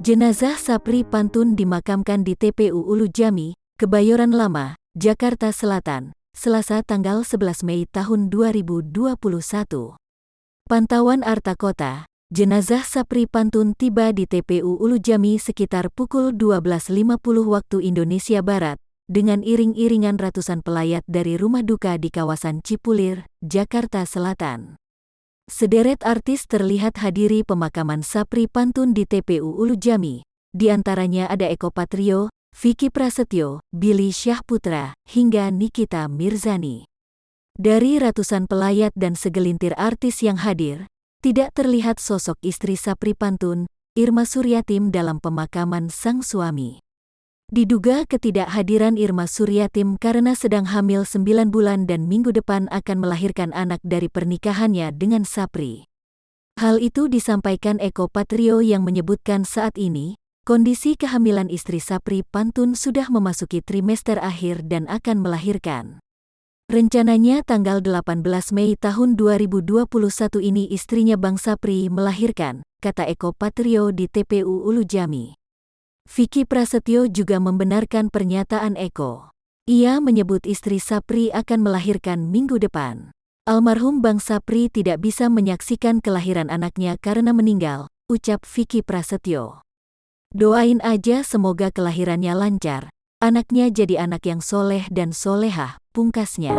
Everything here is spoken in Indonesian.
Jenazah Sapri Pantun dimakamkan di TPU Ulu Jami, Kebayoran Lama, Jakarta Selatan, Selasa tanggal 11 Mei tahun 2021. Pantauan Arta Kota, jenazah Sapri Pantun tiba di TPU Ulu Jami sekitar pukul 12.50 waktu Indonesia Barat, dengan iring-iringan ratusan pelayat dari rumah duka di kawasan Cipulir, Jakarta Selatan. Sederet artis terlihat hadiri pemakaman Sapri Pantun di TPU Ulu Jami, di antaranya ada Eko Patrio, Vicky Prasetyo, Billy Syahputra, hingga Nikita Mirzani. Dari ratusan pelayat dan segelintir artis yang hadir, tidak terlihat sosok istri Sapri Pantun, Irma Suryatim dalam pemakaman sang suami. Diduga ketidakhadiran Irma Suryatim karena sedang hamil 9 bulan dan minggu depan akan melahirkan anak dari pernikahannya dengan Sapri. Hal itu disampaikan Eko Patrio yang menyebutkan saat ini, kondisi kehamilan istri Sapri Pantun sudah memasuki trimester akhir dan akan melahirkan. Rencananya tanggal 18 Mei tahun 2021 ini istrinya Bang Sapri melahirkan, kata Eko Patrio di TPU Ulu Jami. Vicky Prasetyo juga membenarkan pernyataan Eko. Ia menyebut istri Sapri akan melahirkan minggu depan. Almarhum Bang Sapri tidak bisa menyaksikan kelahiran anaknya karena meninggal, ucap Vicky Prasetyo. Doain aja semoga kelahirannya lancar, anaknya jadi anak yang soleh dan solehah, pungkasnya.